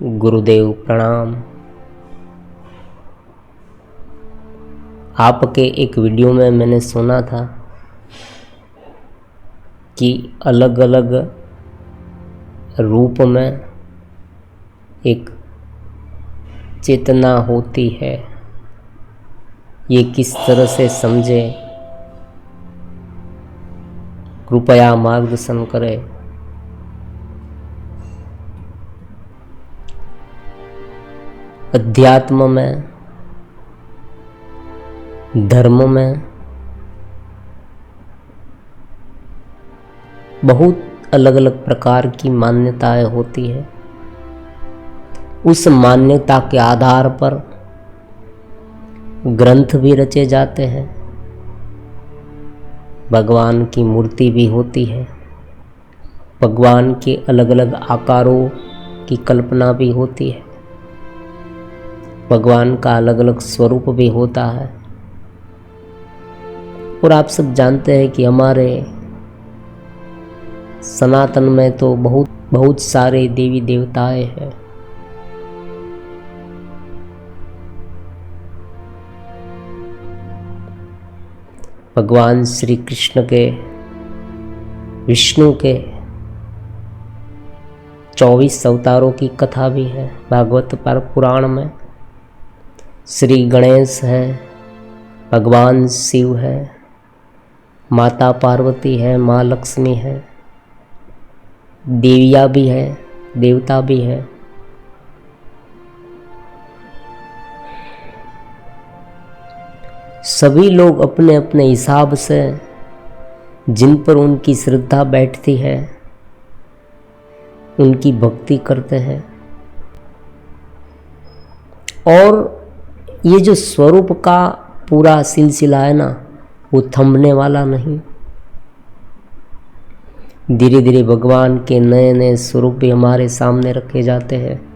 गुरुदेव प्रणाम। आपके एक वीडियो में मैंने सुना था कि अलग अलग रूप में एक चेतना होती है। ये किस तरह से समझे, कृपया मार्गदर्शन करें। अध्यात्म में, धर्म में बहुत अलग अलग प्रकार की मान्यताएं होती है। उस मान्यता के आधार पर ग्रंथ भी रचे जाते हैं, भगवान की मूर्ति भी होती है, भगवान के अलग अलग आकारों की कल्पना भी होती है, भगवान का अलग अलग स्वरूप भी होता है। और आप सब जानते हैं कि हमारे सनातन में तो बहुत सारे देवी देवताएं हैं। भगवान श्री कृष्ण के, विष्णु के 24 अवतारों की कथा भी है भागवत पुराण में। श्री गणेश है, भगवान शिव है, माता पार्वती है, माँ लक्ष्मी है, देवियाँ भी है, देवता भी है। सभी लोग अपने अपने हिसाब से जिन पर उनकी श्रद्धा बैठती है उनकी भक्ति करते हैं। और ये जो स्वरूप का पूरा सिलसिला है ना, वो थमने वाला नहीं। धीरे धीरे भगवान के नए नए स्वरूप भी हमारे सामने रखे जाते हैं।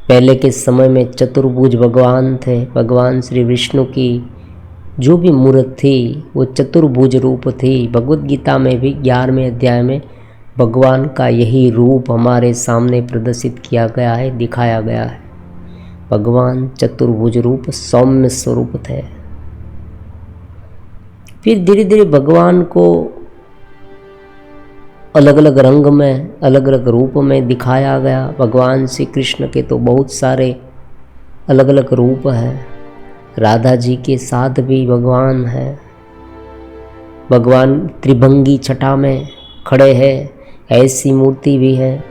पहले के समय में चतुर्भुज भगवान थे। भगवान श्री विष्णु की जो भी मूर्त थी वो चतुर्भुज रूप थी। भगवद गीता में भी 11वें अध्याय में भगवान का यही रूप हमारे सामने प्रदर्शित किया गया है, दिखाया गया है। भगवान चतुर्भुज रूप सौम्य स्वरूप थे। फिर धीरे धीरे भगवान को अलग अलग रंग में, अलग अलग रूप में दिखाया गया। भगवान श्री कृष्ण के तो बहुत सारे अलग अलग रूप हैं। राधा जी के साथ भी भगवान है। भगवान त्रिभंगी छटा में खड़े हैं, ऐसी मूर्ति भी है।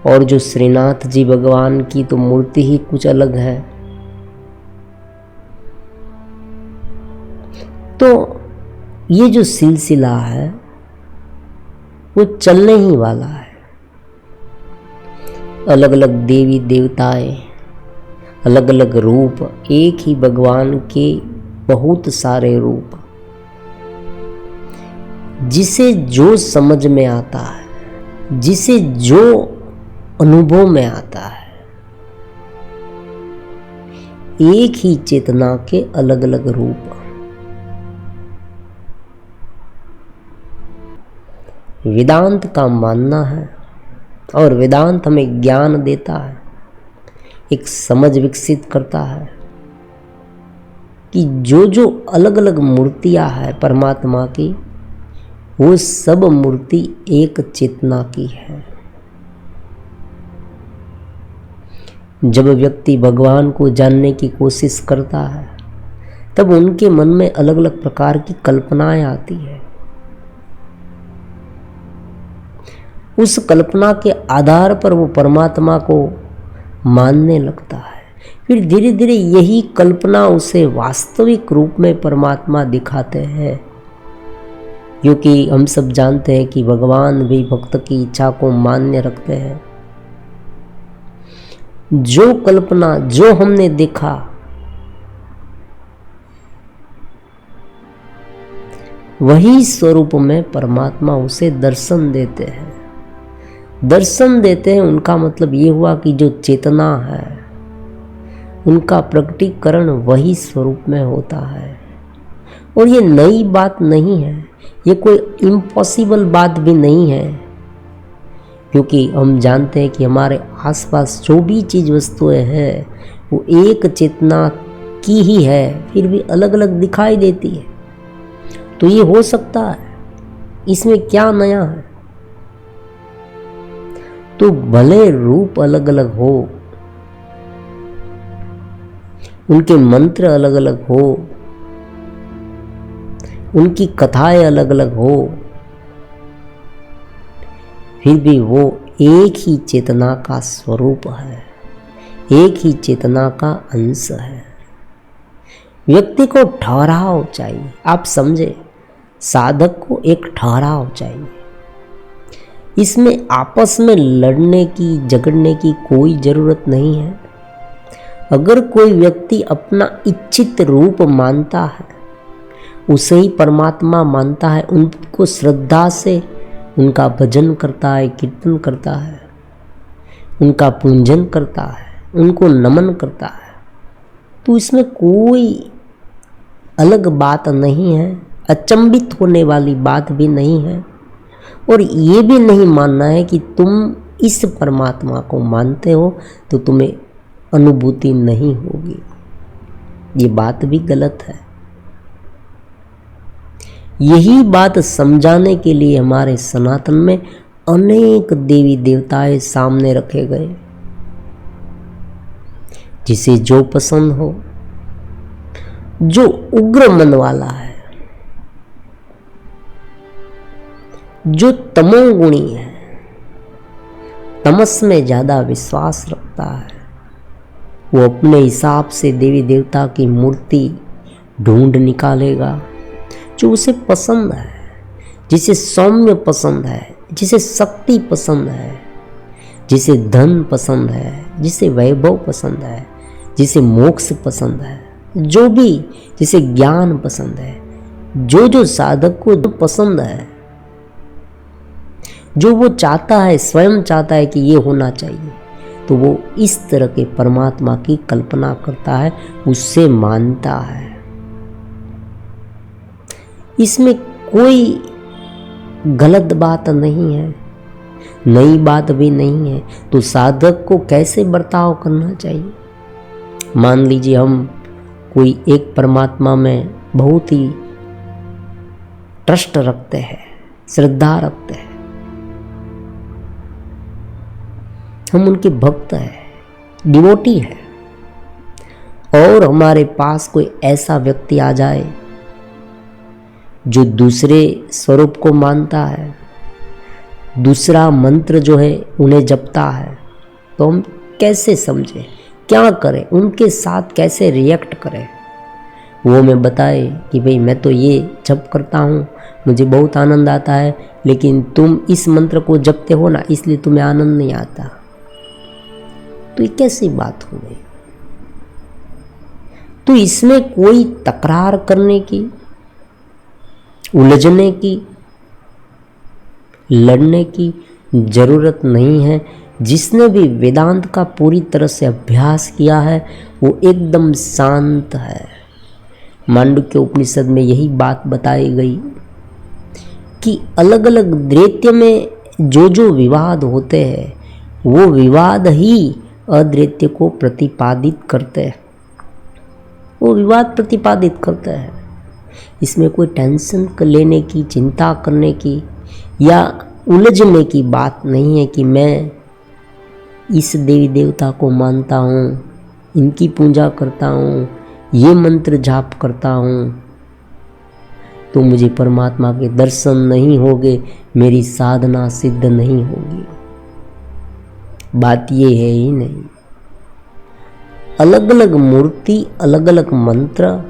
और जो श्रीनाथ जी भगवान की तो मूर्ति ही कुछ अलग है। तो ये जो सिलसिला है वो चलने ही वाला है। अलग अलग देवी देवताएं, अलग अलग रूप, एक ही भगवान के बहुत सारे रूप। जिसे जो समझ में आता है, जिसे जो अनुभव में आता है, एक ही चेतना के अलग अलग रूप। वेदांत का मानना है, और वेदांत हमें ज्ञान देता है, एक समझ विकसित करता है कि जो जो अलग अलग मूर्तियां हैं परमात्मा की, वो सब मूर्ति एक चेतना की है। जब व्यक्ति भगवान को जानने की कोशिश करता है तब उनके मन में अलग अलग प्रकार की कल्पनाएं आती है। उस कल्पना के आधार पर वो परमात्मा को मानने लगता है। फिर धीरे धीरे यही कल्पना उसे वास्तविक रूप में परमात्मा दिखाते हैं। क्योंकि हम सब जानते हैं कि भगवान भी भक्त की इच्छा को मान्य रखते हैं। जो कल्पना, जो हमने देखा, वही स्वरूप में परमात्मा उसे दर्शन देते हैं। दर्शन देते हैं उनका मतलब ये हुआ कि जो चेतना है उनका प्रकटीकरण वही स्वरूप में होता है। और ये नई बात नहीं है, ये कोई इम्पॉसिबल बात भी नहीं है क्योंकि हम जानते हैं कि हमारे आसपास जो भी चीज़ वस्तुएं हैं वो एक चेतना की ही है, फिर भी अलग अलग दिखाई देती है। तो ये हो सकता है, इसमें क्या नया है? तो भले रूप अलग अलग हो, उनके मंत्र अलग अलग हो, उनकी कथाएं अलग अलग हो, फिर भी वो एक ही चेतना का स्वरूप है, एक ही चेतना का अंश है। व्यक्ति को ठहराव चाहिए। आप समझे, साधक को एक ठहराव चाहिए। इसमें आपस में लड़ने की, झगड़ने की कोई जरूरत नहीं है। अगर कोई व्यक्ति अपना इच्छित रूप मानता है, उसे ही परमात्मा मानता है, उनको श्रद्धा से उनका भजन करता है, कीर्तन करता है, उनका पूजन करता है, उनको नमन करता है, तो इसमें कोई अलग बात नहीं है, अचंभित होने वाली बात भी नहीं है। और ये भी नहीं मानना है कि तुम इस परमात्मा को मानते हो तो तुम्हें अनुभूति नहीं होगी, ये बात भी गलत है। यही बात समझाने के लिए हमारे सनातन में अनेक देवी देवताएं सामने रखे गए। जिसे जो पसंद हो, जो उग्र मन वाला है, जो तमोगुणी है, तमस में ज्यादा विश्वास रखता है, वो अपने हिसाब से देवी देवता की मूर्ति ढूंढ निकालेगा जो उसे पसंद है, जिसे सौम्य पसंद है, जिसे शक्ति पसंद है, जिसे धन पसंद है, जिसे वैभव पसंद है, जिसे मोक्ष पसंद है, जो भी जिसे ज्ञान पसंद है, जो जो साधक को जो पसंद है, जो वो चाहता है, स्वयं चाहता है कि ये होना चाहिए, तो वो इस तरह के परमात्मा की कल्पना करता है, उससे मानता है। इसमें कोई गलत बात नहीं है, नई बात भी नहीं है। तो साधक को कैसे बर्ताव करना चाहिए? मान लीजिए हम कोई एक परमात्मा में बहुत ही ट्रस्ट रखते हैं, श्रद्धा रखते हैं, हम उनके भक्त हैं, डिवोटी हैं, और हमारे पास कोई ऐसा व्यक्ति आ जाए जो दूसरे स्वरूप को मानता है, दूसरा मंत्र जो है उन्हें जपता है, तो हम कैसे समझें, क्या करें, उनके साथ कैसे रिएक्ट करें? वो हमें बताए कि भाई मैं तो ये जप करता हूँ, मुझे बहुत आनंद आता है, लेकिन तुम इस मंत्र को जपते हो ना, इसलिए तुम्हें आनंद नहीं आता। तो ये कैसी बात हो गई? तो इसमें कोई तकरार करने की, उलझने की, लड़ने की जरूरत नहीं है। जिसने भी वेदांत का पूरी तरह से अभ्यास किया है वो एकदम शांत है। मांडुक्य उपनिषद में यही बात बताई गई कि अलग अलग दैत्य में जो जो विवाद होते हैं वो विवाद ही अद्वैत को प्रतिपादित करते हैं, वो विवाद प्रतिपादित करते हैं। इसमें कोई टेंशन लेने की, चिंता करने की या उलझने की बात नहीं है कि मैं इस देवी देवता को मानता हूँ, इनकी पूजा करता हूँ, ये मंत्र जाप करता हूँ, तो मुझे परमात्मा के दर्शन नहीं होंगे, मेरी साधना सिद्ध नहीं होगी। बात ये है ही नहीं। अलग अलग मूर्ति, अलग अलग मंत्र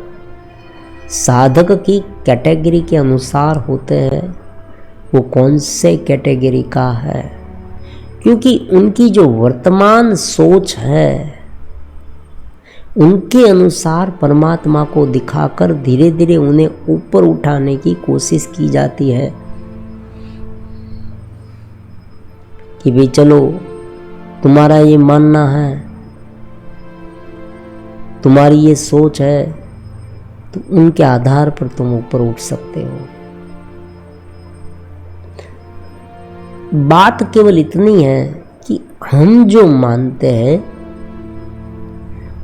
साधक की कैटेगरी के अनुसार होते हैं, वो कौन से कैटेगरी का है, क्योंकि उनकी जो वर्तमान सोच है उनके अनुसार परमात्मा को दिखाकर धीरे धीरे उन्हें ऊपर उठाने की कोशिश की जाती है कि भाई चलो तुम्हारा ये मानना है, तुम्हारी ये सोच है, तो उनके आधार पर तुम ऊपर उठ सकते हो। बात केवल इतनी है कि हम जो मानते हैं,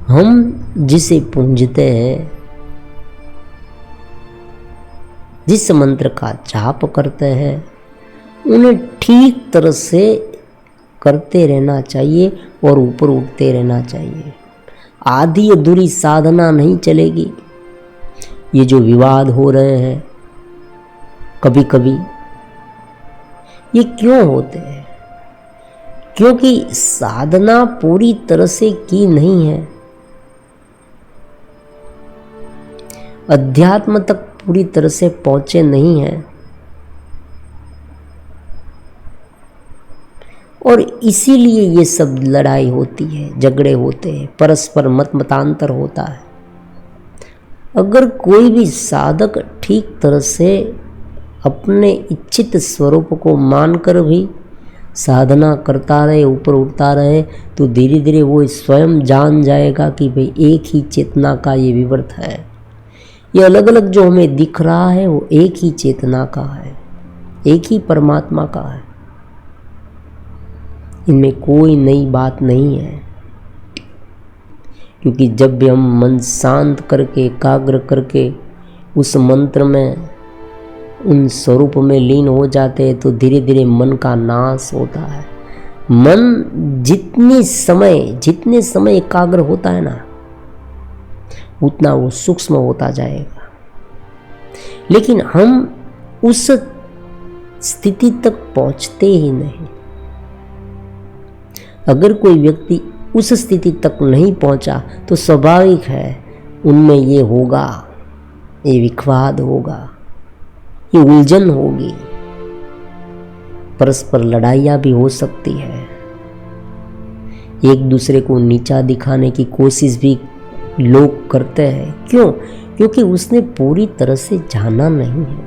हम जिसे पूजते हैं, जिस मंत्र का जाप करते हैं, उन्हें ठीक तरह से करते रहना चाहिए और ऊपर उठते रहना चाहिए। आधी अधूरी साधना नहीं चलेगी। ये जो विवाद हो रहे हैं कभी कभी, ये क्यों होते हैं? क्योंकि साधना पूरी तरह से की नहीं है, अध्यात्म तक पूरी तरह से पहुंचे नहीं हैं, और इसीलिए ये सब लड़ाई होती है, झगड़े होते हैं, परस्पर मतांतर होता है। अगर कोई भी साधक ठीक तरह से अपने इच्छित स्वरूप को मानकर भी साधना करता रहे, ऊपर उठता रहे, तो धीरे धीरे वो स्वयं जान जाएगा कि भाई एक ही चेतना का ये विवर्त है। ये अलग अलग जो हमें दिख रहा है वो एक ही चेतना का है, एक ही परमात्मा का है। इनमें कोई नई बात नहीं है, क्योंकि जब भी हम मन शांत करके, एकाग्र करके उस मंत्र में, उन स्वरूप में लीन हो जाते हैं, तो धीरे धीरे मन का नाश होता है। मन जितने समय एकाग्र होता है ना, उतना वो सूक्ष्म होता जाएगा। लेकिन हम उस स्थिति तक पहुंचते ही नहीं। अगर कोई व्यक्ति उस स्थिति तक नहीं पहुंचा तो स्वाभाविक है उनमें ये होगा, ये विवाद होगा, ये उलझन होगी, परस्पर लड़ाइयाँ भी हो सकती है, एक दूसरे को नीचा दिखाने की कोशिश भी लोग करते हैं। क्यों? क्योंकि उसने पूरी तरह से जाना नहीं है।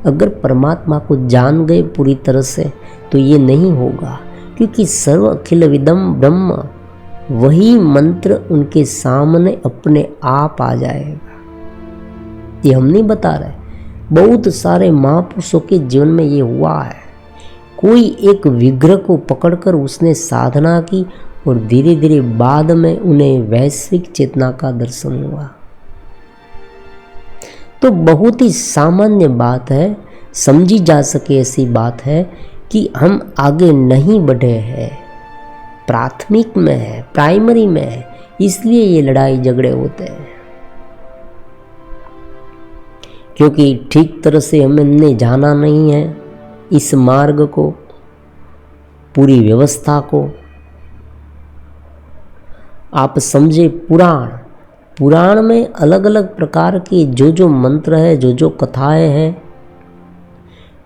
अगर परमात्मा को जान गए पूरी तरह से तो ये नहीं होगा, क्योंकि सर्व अखिल विदम ब्रह्म, वही मंत्र उनके सामने अपने आप आ जाएगा। ये हम नहीं बता रहे, बहुत सारे महापुरुषों के जीवन में ये हुआ है। कोई एक विग्रह को पकड़कर उसने साधना की और धीरे धीरे बाद में उन्हें वैश्विक चेतना का दर्शन हुआ। तो बहुत ही सामान्य बात है, समझी जा सके ऐसी बात है कि हम आगे नहीं बढ़े हैं, प्राथमिक में है, प्राइमरी में है, इसलिए ये लड़ाई झगड़े होते हैं। क्योंकि ठीक तरह से हमने जाना नहीं है इस मार्ग को, पूरी व्यवस्था को। आप समझे पुराण में अलग अलग प्रकार के जो मंत्र है, जो कथाएं हैं,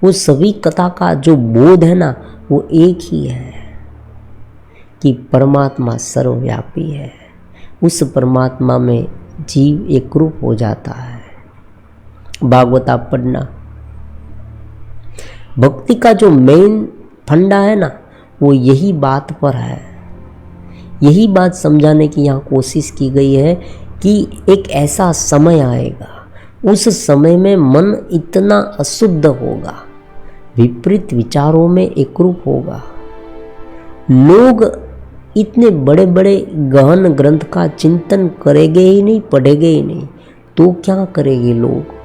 वो सभी कथा का जो बोध है ना, वो एक ही है कि परमात्मा सर्वव्यापी है। उस परमात्मा में जीव एक रूप हो जाता है। भागवता पढ़ना, भक्ति का जो मेन फंडा है ना, वो यही बात पर है। यही बात समझाने की यहाँ कोशिश की गई है कि एक ऐसा समय आएगा, उस समय में मन इतना अशुद्ध होगा, विपरीत विचारों में एकरूप होगा, लोग इतने बड़े बड़े गहन ग्रंथ का चिंतन करेंगे ही नहीं, पढ़ेंगे ही नहीं, तो क्या करेंगे लोग?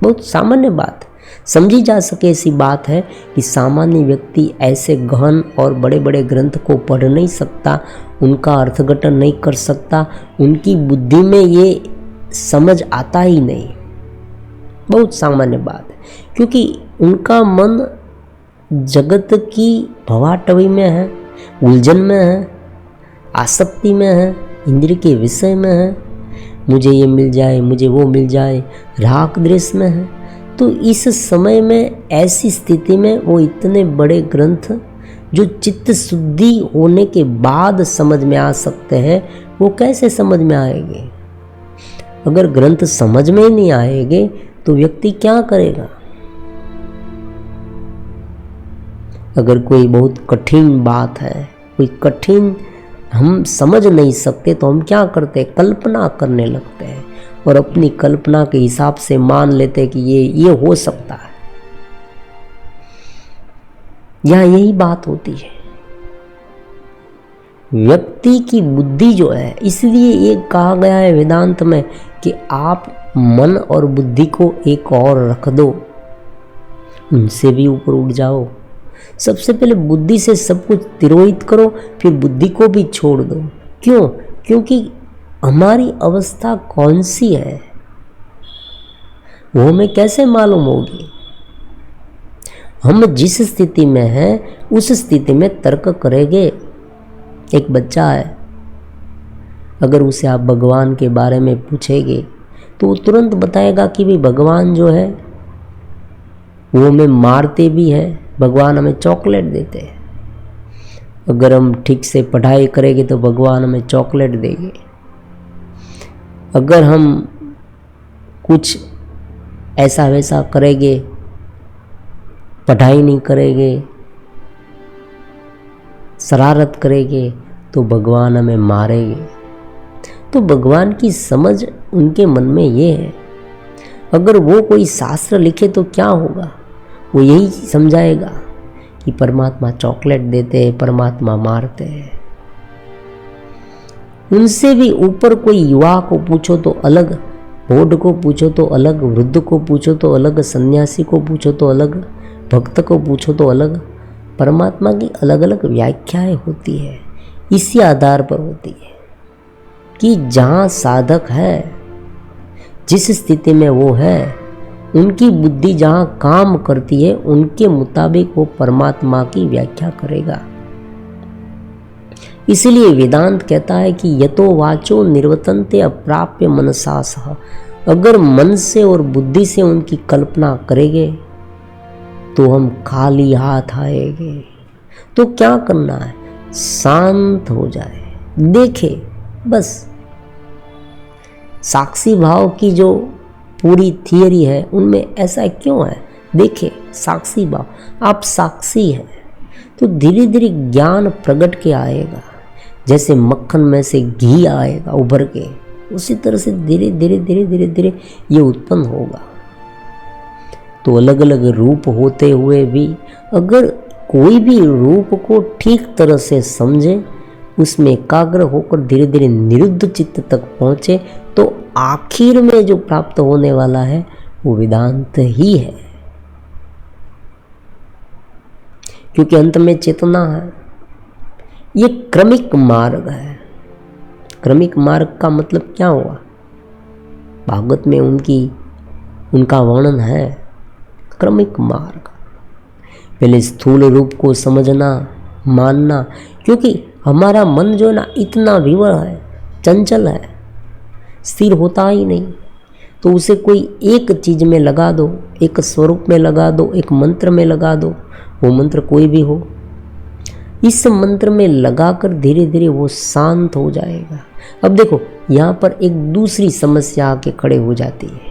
बहुत सामान्य बात, समझी जा सके ऐसी बात है कि सामान्य व्यक्ति ऐसे गहन और बड़े बड़े ग्रंथ को पढ़ नहीं सकता, उनका अर्थघटन नहीं कर सकता, उनकी बुद्धि में ये समझ आता ही नहीं। बहुत सामान्य बात है, क्योंकि उनका मन जगत की भवाटवी में है, उलझन में है, आसक्ति में है, इंद्रिय के विषय में है, मुझे ये मिल जाए, मुझे वो मिल जाए, राग द्वेष में है। तो इस समय में, ऐसी स्थिति में वो इतने बड़े ग्रंथ जो चित्त शुद्धि होने के बाद समझ में आ सकते हैं, वो कैसे समझ में आएंगे? अगर ग्रंथ समझ में ही नहीं आएंगे तो व्यक्ति क्या करेगा? अगर कोई बहुत कठिन बात है, कोई कठिन हम समझ नहीं सकते, तो हम क्या करते हैं? कल्पना करने लगते हैं और अपनी कल्पना के हिसाब से मान लेते हैं कि ये हो सकता है। यहाँ यही बात होती है। व्यक्ति की बुद्धि जो है, इसलिए ये कहा गया है वेदांत में कि आप मन और बुद्धि को एक और रख दो, उनसे भी ऊपर उठ जाओ। सबसे पहले बुद्धि से सब कुछ तिरोहित करो, फिर बुद्धि को भी छोड़ दो। क्यों? क्योंकि हमारी अवस्था कौन सी है वो हमें कैसे मालूम होगी। हम जिस स्थिति में हैं उस स्थिति में तर्क करेंगे। एक बच्चा है, अगर उसे आप भगवान के बारे में पूछेंगे तो वो तुरंत बताएगा कि भाई भगवान जो है वो हमें मारते भी है, भगवान हमें चॉकलेट देते हैं। अगर हम ठीक से पढ़ाई करेंगे तो भगवान हमें चॉकलेट देंगे। अगर हम कुछ ऐसा वैसा करेंगे, पढ़ाई नहीं करेंगे, शरारत करेंगे तो भगवान हमें मारेंगे। तो भगवान की समझ उनके मन में ये है। अगर वो कोई शास्त्र लिखे तो क्या होगा, वो यही समझाएगा कि परमात्मा चॉकलेट देते हैं, परमात्मा मारते हैं। उनसे भी ऊपर कोई युवा को पूछो तो अलग, बौद्ध को पूछो तो अलग, वृद्ध को पूछो तो अलग, सन्यासी को पूछो तो अलग, भक्त को पूछो तो अलग। परमात्मा की अलग अलग व्याख्याएं होती है। इसी आधार पर होती है कि जहाँ साधक है, जिस स्थिति में वो है, उनकी बुद्धि जहाँ काम करती है उनके मुताबिक वो परमात्मा की व्याख्या करेगा। इसलिए वेदांत कहता है कि यतो वाचो निर्वतन्ते अप्राप्य मनसा सह। अगर मन से और बुद्धि से उनकी कल्पना करेंगे तो हम खाली हाथ आएंगे। तो क्या करना है? शांत हो जाए, देखे बस। साक्षी भाव की जो पूरी थियरी है उनमें ऐसा क्यों है? देखे साक्षी भाव, आप साक्षी हैं तो धीरे धीरे ज्ञान प्रकट के आएगा। जैसे मक्खन में से घी आएगा उभर के, उसी तरह से धीरे धीरे धीरे धीरे धीरे ये उत्पन्न होगा। तो अलग अलग रूप होते हुए भी अगर कोई भी रूप को ठीक तरह से समझे, उसमें एकाग्र होकर धीरे धीरे निरुद्ध चित्त तक पहुँचे, तो आखिर में जो प्राप्त होने वाला है वो वेदांत ही है। क्योंकि अंत में चेतना है। ये क्रमिक मार्ग है। क्रमिक मार्ग का मतलब क्या हुआ? भागवत में उनका वर्णन है। क्रमिक मार्ग, पहले स्थूल रूप को समझना, मानना। क्योंकि हमारा मन जो है ना इतना विवल है, चंचल है, स्थिर होता ही नहीं। तो उसे कोई एक चीज में लगा दो, एक स्वरूप में लगा दो, एक मंत्र में लगा दो, वो मंत्र कोई भी हो, इस मंत्र में लगाकर धीरे धीरे वो शांत हो जाएगा। अब देखो यहाँ पर एक दूसरी समस्या आके खड़े हो जाती है।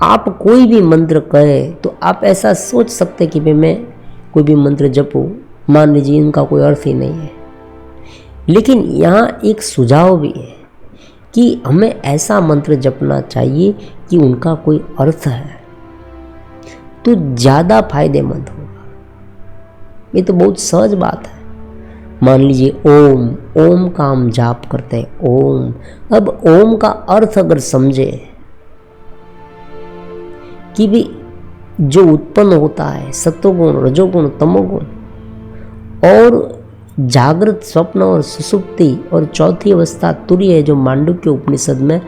आप कोई भी मंत्र कहे तो आप ऐसा सोच सकते कि भाई मैं कोई भी मंत्र जपो, मान लीजिए इनका कोई अर्थ ही नहीं है। लेकिन यहाँ एक सुझाव भी है कि हमें ऐसा मंत्र जपना चाहिए कि उनका कोई अर्थ है, तो ज़्यादा फायदेमंद होगा। ये तो बहुत सहज बात है। मान लीजिए ओम, ओम का हम जाप करते हैं, ओम। अब ओम का अर्थ अगर समझे कि भी जो उत्पन्न होता है सत्वगुण, रजोगुण, तमोगुण, और जागृत, स्वप्न और सुसुप्ति, और चौथी अवस्था तुरीय है जो मांडुक्य उपनिषद में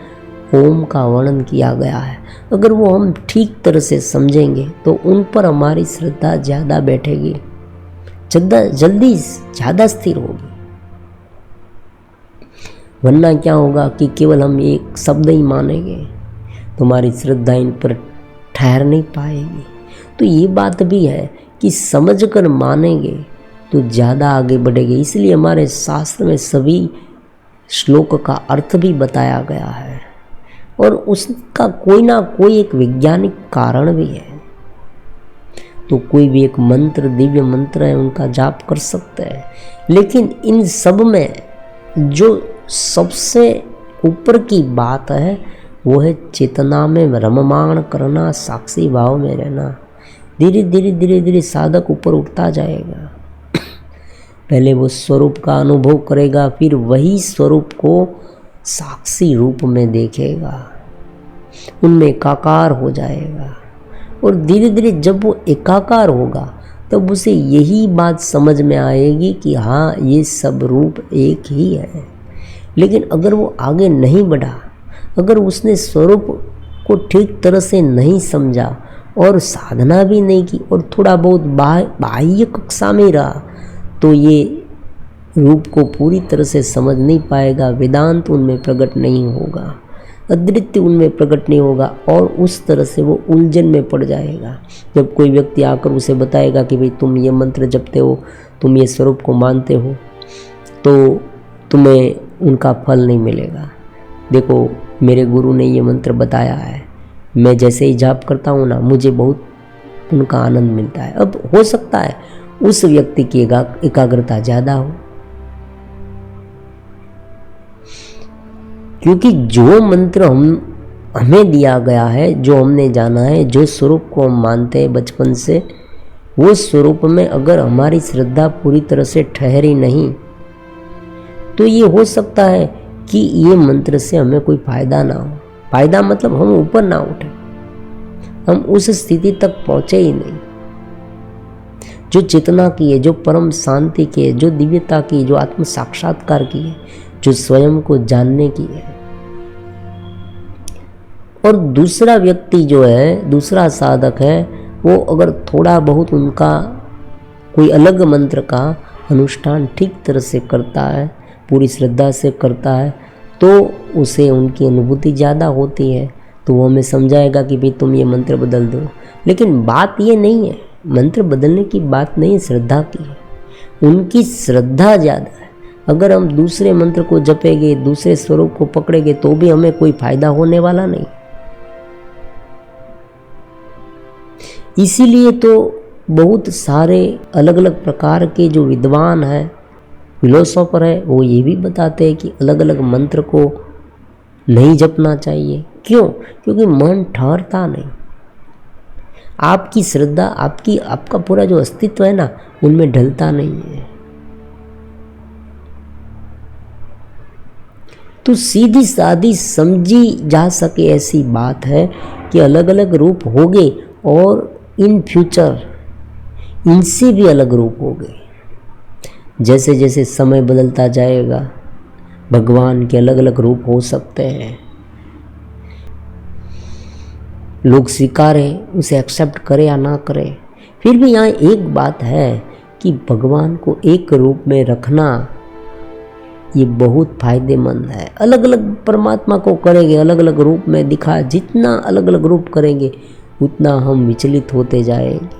ओम का वर्णन किया गया है, अगर वो हम ठीक तरह से समझेंगे तो उन पर हमारी श्रद्धा ज़्यादा बैठेगी, जल्दी ज़्यादा स्थिर होगी। वरना क्या होगा कि केवल हम एक शब्द ही मानेंगे तो हमारी श्रद्धा इन पर ठहर नहीं पाएगी। तो ये बात भी है कि समझकर मानेंगे तो ज़्यादा आगे बढ़ेंगे। इसलिए हमारे शास्त्र में सभी श्लोक का अर्थ भी बताया गया है, और उसका कोई ना कोई एक वैज्ञानिक कारण भी है। तो कोई भी एक मंत्र, दिव्य मंत्र है, उनका जाप कर सकते हैं। लेकिन इन सब में जो सबसे ऊपर की बात है वो है चेतना में रममाण करना, साक्षी भाव में रहना। धीरे धीरे धीरे धीरे साधक ऊपर उठता जाएगा। पहले वो स्वरूप का अनुभव करेगा, फिर वही स्वरूप को साक्षी रूप में देखेगा, उनमें एकाकार हो जाएगा। और धीरे धीरे जब वो एकाकार होगा तब उसे यही बात समझ में आएगी कि हाँ, ये सब रूप एक ही है। लेकिन अगर वो आगे नहीं बढ़ा, अगर उसने स्वरूप को ठीक तरह से नहीं समझा और साधना भी नहीं की और थोड़ा बहुत बाह्य कक्षा में रहा, तो ये रूप को पूरी तरह से समझ नहीं पाएगा। वेदांत उनमें प्रकट नहीं होगा, अद्वितीय उनमें प्रकट नहीं होगा और उस तरह से वो उलझन में पड़ जाएगा। जब कोई व्यक्ति आकर उसे बताएगा कि भाई तुम ये मंत्र जपते हो, तुम ये स्वरूप को मानते हो, तो तुम्हें उनका फल नहीं मिलेगा। देखो, मेरे गुरु ने ये मंत्र बताया है, मैं जैसे ही जाप करता हूँ ना, मुझे बहुत उनका आनंद मिलता है। अब हो सकता है उस व्यक्ति की एकाग्रता ज़्यादा हो, क्योंकि जो मंत्र हमें दिया गया है, जो हमने जाना है, जो स्वरूप को हम मानते हैं बचपन से, वो स्वरूप में अगर हमारी श्रद्धा पूरी तरह से ठहरी नहीं, तो ये हो सकता है कि ये मंत्र से हमें कोई फायदा ना हो। फायदा मतलब हम ऊपर ना उठे, हम उस स्थिति तक पहुंचे ही नहीं जो चेतना की है, जो परम शांति की है, जो दिव्यता की, जो आत्म साक्षात्कार की है, जो स्वयं को जानने की है। और दूसरा व्यक्ति जो है, दूसरा साधक है, वो अगर थोड़ा बहुत उनका कोई अलग मंत्र का अनुष्ठान ठीक तरह से करता है, पूरी श्रद्धा से करता है, तो उसे उनकी अनुभूति ज़्यादा होती है। तो वो हमें समझाएगा कि भाई तुम ये मंत्र बदल दो। लेकिन बात ये नहीं है, मंत्र बदलने की बात नहीं है, श्रद्धा की है। उनकी श्रद्धा ज़्यादा है। अगर हम दूसरे मंत्र को जपेंगे, दूसरे स्वरूप को पकड़ेंगे, तो भी हमें कोई फायदा होने वाला नहीं। इसीलिए तो बहुत सारे अलग अलग प्रकार के जो विद्वान हैं, फिलोसोफर है, वो ये भी बताते हैं कि अलग अलग मंत्र को नहीं जपना चाहिए। क्यों? क्योंकि मन ठहरता नहीं। आपकी श्रद्धा, आपका पूरा जो अस्तित्व है ना, उनमें ढलता नहीं है। तो सीधी सादी समझी जा सके ऐसी बात है कि अलग अलग रूप होंगे और इन फ्यूचर इनसे भी अलग रूप होंगे। जैसे जैसे समय बदलता जाएगा, भगवान के अलग अलग रूप हो सकते हैं। लोग स्वीकारें, उसे एक्सेप्ट करें या ना करें, फिर भी यहाँ एक बात है कि भगवान को एक रूप में रखना ये बहुत फायदेमंद है। अलग अलग परमात्मा को करेंगे, अलग अलग रूप में दिखा, जितना अलग अलग रूप करेंगे उतना हम विचलित होते जाएंगे।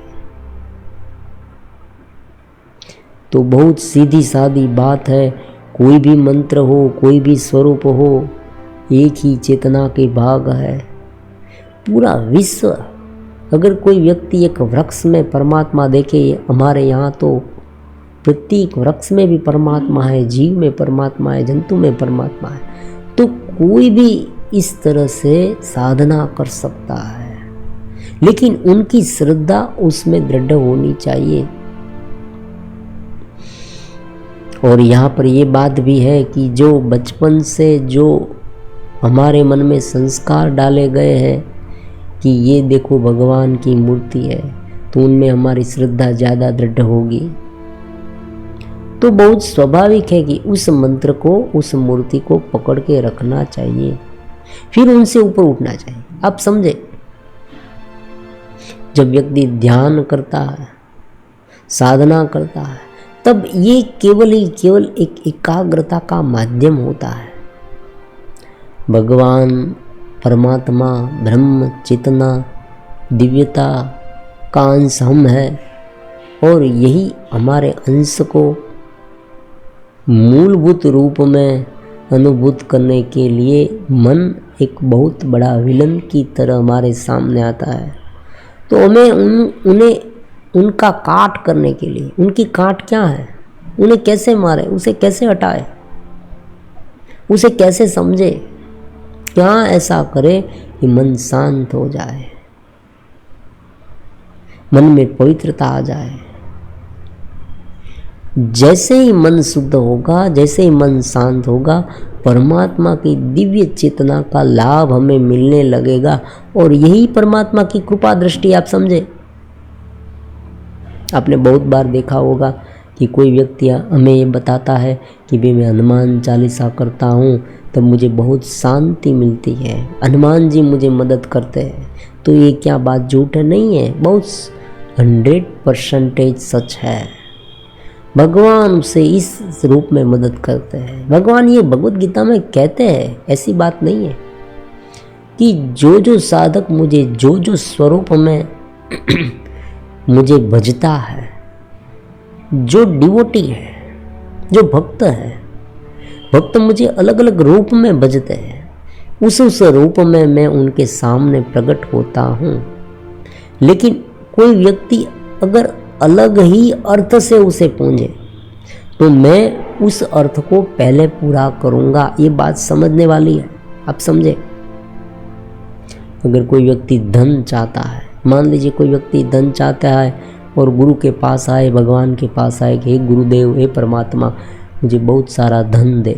तो बहुत सीधी सादी बात है, कोई भी मंत्र हो, कोई भी स्वरूप हो, एक ही चेतना के भाग है। पूरा विश्व, अगर कोई व्यक्ति एक वृक्ष में परमात्मा देखे, हमारे यहाँ तो प्रत्येक वृक्ष में भी परमात्मा है, जीव में परमात्मा है, जंतु में परमात्मा है, तो कोई भी इस तरह से साधना कर सकता है। लेकिन उनकी श्रद्धा उसमें दृढ़ होनी चाहिए। और यहाँ पर ये बात भी है कि जो बचपन से जो हमारे मन में संस्कार डाले गए हैं कि ये देखो भगवान की मूर्ति है, तो उनमें हमारी श्रद्धा ज़्यादा दृढ़ होगी। तो बहुत स्वाभाविक है कि उस मंत्र को, उस मूर्ति को पकड़ के रखना चाहिए, फिर उनसे ऊपर उठना चाहिए। आप समझे, जब व्यक्ति ध्यान करता है, साधना करता है, तब ये केवल एक एकाग्रता का माध्यम होता है। भगवान, परमात्मा, ब्रह्म, चेतना, दिव्यता का अंश हम हैं और यही हमारे अंश को मूलभूत रूप में अनुभूत करने के लिए मन एक बहुत बड़ा विलन की तरह हमारे सामने आता है। तो हमें उनका काट करने के लिए, उनकी काट क्या है, उन्हें कैसे मारे, उसे कैसे हटाए, उसे कैसे समझे, क्या ऐसा करे कि मन शांत हो जाए। मन में पवित्रता आ जाए। जैसे ही मन शुद्ध होगा, जैसे ही मन शांत होगा, परमात्मा की दिव्य चेतना का लाभ हमें मिलने लगेगा। और यही परमात्मा की कृपा दृष्टि, आप समझे। आपने बहुत बार देखा होगा कि कोई व्यक्ति हमें ये बताता है कि भाई मैं हनुमान चालीसा करता हूँ तब मुझे बहुत शांति मिलती है, हनुमान जी मुझे मदद करते हैं। तो ये क्या बात झूठ है? नहीं है, बहुत 100% सच है। भगवान उसे इस रूप में मदद करते हैं। भगवान ये भगवत गीता में कहते हैं, ऐसी बात नहीं है कि जो जो साधक मुझे जो जो स्वरूप में मुझे भजता है, जो डिवोटी है, जो भक्त है, भक्त मुझे अलग अलग रूप में भजते हैं, उस रूप में मैं उनके सामने प्रकट होता हूँ। लेकिन कोई व्यक्ति अगर अलग ही अर्थ से उसे पूजे तो मैं उस अर्थ को पहले पूरा करूँगा। ये बात समझने वाली है, आप समझे। अगर कोई व्यक्ति धन चाहता है, मान लीजिए कोई व्यक्ति धन चाहता है और गुरु के पास आए, भगवान के पास आए कि हे गुरुदेव, हे परमात्मा, मुझे बहुत सारा धन दे।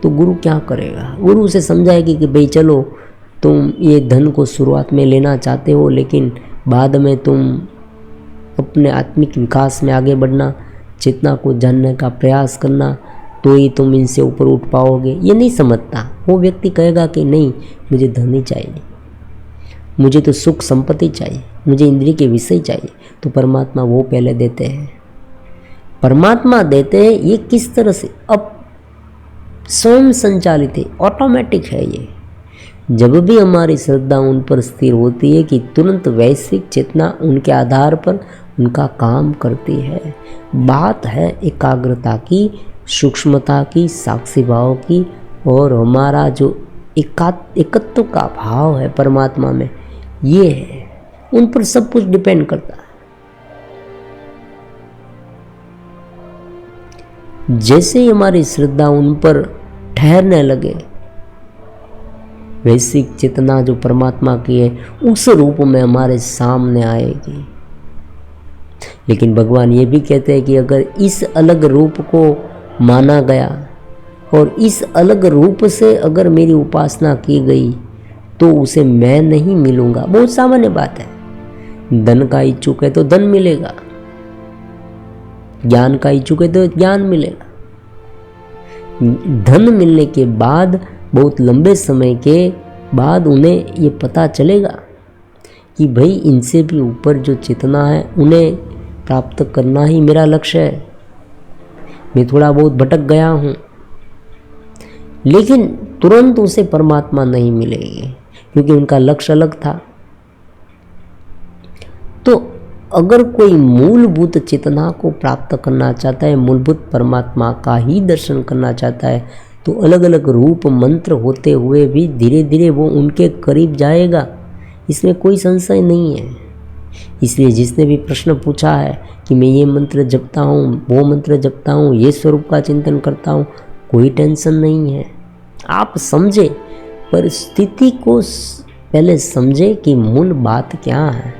तो गुरु क्या करेगा? गुरु उसे समझाएगी कि भाई चलो, तुम ये धन को शुरुआत में लेना चाहते हो, लेकिन बाद में तुम अपने आत्मिक विकास में आगे बढ़ना, चेतना को जानने का प्रयास करना, तो ही तुम इनसे ऊपर उठ पाओगे। ये नहीं समझता। वो व्यक्ति कहेगा कि नहीं, मुझे धन ही चाहिए, मुझे तो सुख संपत्ति चाहिए, मुझे इंद्रिय के विषय चाहिए। तो परमात्मा वो पहले देते हैं। परमात्मा देते हैं ये किस तरह से? अब स्वयं संचालित है, ऑटोमेटिक है ये। जब भी हमारी श्रद्धा उन पर स्थिर होती है कि तुरंत वैश्विक चेतना उनके आधार पर उनका काम करती है। बात है एकाग्रता की, सूक्ष्मता की, साक्षी भाव की, और हमारा जो एकत्व का भाव है परमात्मा में, ये है। उन पर सब कुछ डिपेंड करता है। जैसे ही हमारी श्रद्धा उन पर ठहरने लगे, वैश्विक चेतना जो परमात्मा की है उस रूप में हमारे सामने आएगी। लेकिन भगवान ये भी कहते हैं कि अगर इस अलग रूप को माना गया और इस अलग रूप से अगर मेरी उपासना की गई तो उसे मैं नहीं मिलूंगा। बहुत सामान्य बात है। धन का इच्छुक है तो धन मिलेगा, ज्ञान का इच्छुक है तो ज्ञान मिलेगा। धन मिलने के बाद बहुत लंबे समय के बाद उन्हें ये पता चलेगा कि भाई इनसे भी ऊपर जो चेतना है उन्हें प्राप्त करना ही मेरा लक्ष्य है। मैं थोड़ा बहुत भटक गया हूँ, लेकिन तुरंत उसे परमात्मा नहीं मिलेगी क्योंकि उनका लक्ष्य अलग था। तो अगर कोई मूलभूत चेतना को प्राप्त करना चाहता है, मूलभूत परमात्मा का ही दर्शन करना चाहता है, तो अलग अलग रूप मंत्र होते हुए भी धीरे धीरे वो उनके करीब जाएगा। इसमें कोई संशय नहीं है। इसलिए जिसने भी प्रश्न पूछा है कि मैं ये मंत्र जपता हूँ, वो मंत्र जपता हूँ, ये स्वरूप का चिंतन करता हूँ, कोई टेंशन नहीं है। आप समझे, पर स्थिति को पहले समझे कि मूल बात क्या है।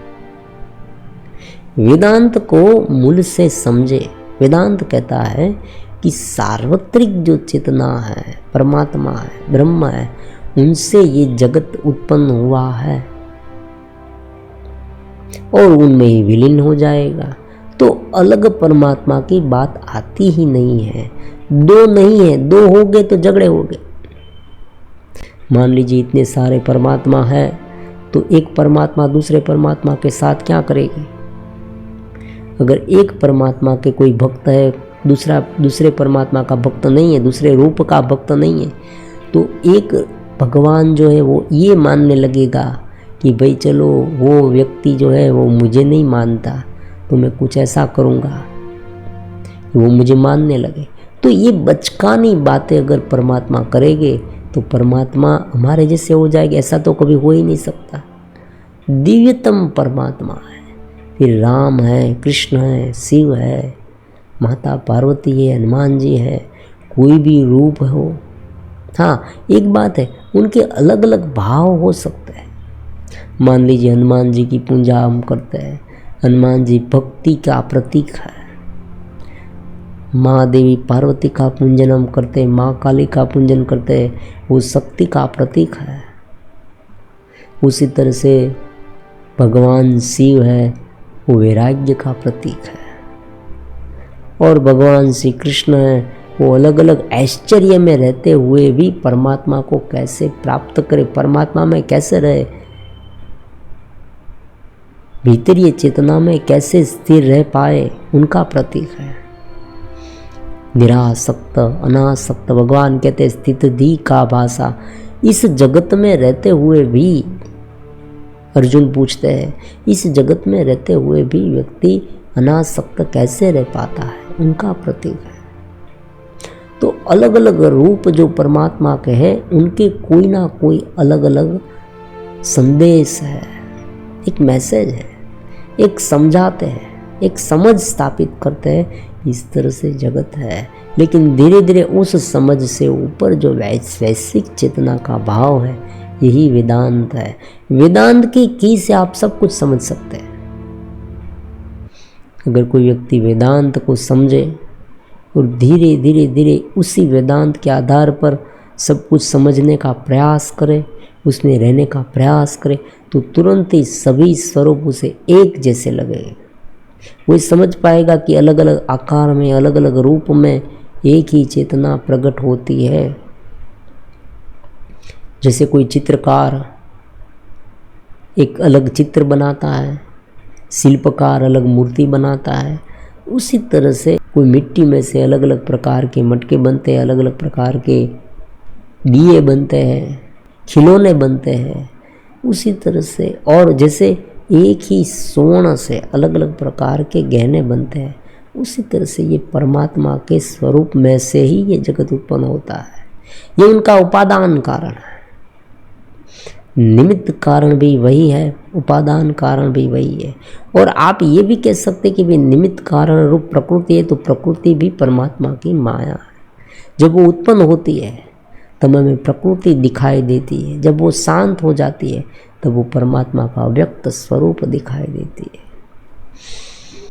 वेदांत को मूल से समझे। वेदांत कहता है कि सार्वत्रिक जो चेतना है, परमात्मा है, ब्रह्म है, उनसे ये जगत उत्पन्न हुआ है और उनमें ही विलीन हो जाएगा। तो अलग परमात्मा की बात आती ही नहीं है। दो नहीं है, दो हो गए तो झगड़े हो गए। मान लीजिए इतने सारे परमात्मा है तो एक परमात्मा दूसरे परमात्मा के साथ क्या करेगी? अगर एक परमात्मा के कोई भक्त है, दूसरे परमात्मा का भक्त नहीं है, दूसरे रूप का भक्त नहीं है, तो एक भगवान जो है वो ये मानने लगेगा कि भाई चलो वो व्यक्ति जो है वो मुझे नहीं मानता, तो मैं कुछ ऐसा करूँगा कि वो मुझे मानने लगे। तो ये बचकानी बातें अगर परमात्मा करेंगे तो परमात्मा हमारे जैसे हो जाएगा। ऐसा तो कभी हो ही नहीं सकता। दिव्यतम परमात्मा है, फिर राम है, कृष्ण है, शिव है, माता पार्वती है, हनुमान जी है, कोई भी रूप हो। हाँ, एक बात है, उनके अलग अलग भाव हो सकते हैं। मान लीजिए हनुमान जी की पूजा हम करते हैं हनुमान जी भक्ति का प्रतीक है। माँ देवी पार्वती का पूजन हम करते, माँ काली का पूजन करते, वो शक्ति का प्रतीक है। उसी तरह से भगवान शिव है, वो वैराग्य का प्रतीक है। और भगवान श्री कृष्ण है, वो अलग अलग ऐश्वर्य में रहते हुए भी परमात्मा को कैसे प्राप्त करे, परमात्मा में कैसे रहे, भीतरीय चेतना में कैसे स्थिर रह पाए, उनका प्रतीक है। निरासक्त अनासक्त, भगवान कहते स्थिति का भाषा। इस जगत में रहते हुए भी, अर्जुन पूछते हैं, इस जगत में रहते हुए भी व्यक्ति अनासक्त कैसे रह पाता है, उनका प्रतीक है। तो अलग अलग रूप जो परमात्मा के हैं, उनके कोई ना कोई अलग अलग संदेश है, एक मैसेज है, एक समझाते हैं, एक समझ स्थापित करते हैं। इस तरह से जगत है। लेकिन धीरे धीरे उस समझ से ऊपर जो वैश्विक चेतना का भाव है, यही वेदांत है। वेदांत की से आप सब कुछ समझ सकते हैं। अगर कोई व्यक्ति वेदांत को समझे और धीरे धीरे धीरे उसी वेदांत के आधार पर सब कुछ समझने का प्रयास करे, उसमें रहने का प्रयास करे, तो तुरंत ही सभी स्वरूप उसे एक जैसे लगेंगे। वो समझ पाएगा कि अलग अलग आकार में, अलग अलग रूप में एक ही चेतना प्रकट होती है। जैसे कोई चित्रकार एक अलग चित्र बनाता है, शिल्पकार अलग मूर्ति बनाता है, उसी तरह से कोई मिट्टी में से अलग अलग प्रकार के मटके बनते हैं, अलग अलग प्रकार के दिए बनते हैं, खिलौने बनते हैं। उसी तरह से, और जैसे एक ही स्वर्ण से अलग अलग प्रकार के गहने बनते हैं, उसी तरह से ये परमात्मा के स्वरूप में से ही ये जगत उत्पन्न होता है। ये उनका उपादान कारण है। निमित्त कारण भी वही है, उपादान कारण भी वही है। और आप ये भी कह सकते कि भी निमित्त कारण रूप प्रकृति है, तो प्रकृति भी परमात्मा की माया है। जब वो उत्पन्न होती है तब हमें प्रकृति दिखाई देती है, जब वो शांत हो जाती है तब वो परमात्मा का व्यक्त स्वरूप दिखाई देती है।